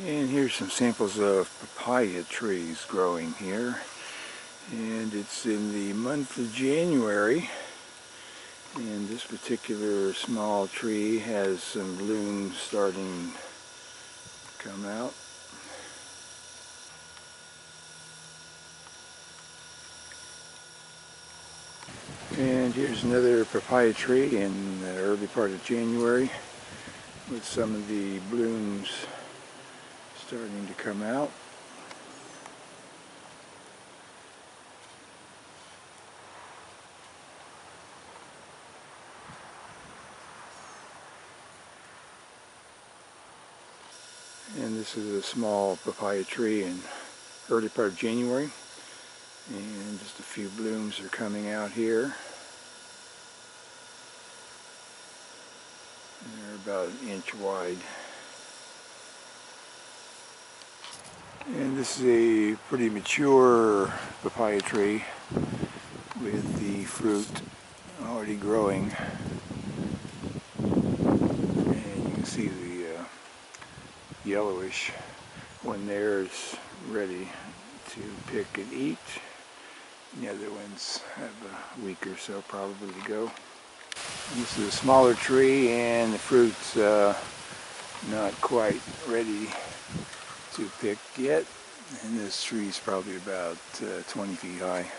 And here's some samples of papaya trees growing here. And it's in the month of January. And this particular small tree has some blooms starting to come out. And here's another papaya tree in the early part of January with some of the blooms starting to come out. And this is a small papaya tree in early part of January. And just a few blooms are coming out here. And they're about an inch wide. And this is a pretty mature papaya tree with the fruit already growing. And you can see the yellowish one there is ready to pick and eat. The other ones have a week or so probably to go. This is a smaller tree and the fruit's not quite ready to pick yet. And this tree is probably about 20 feet high.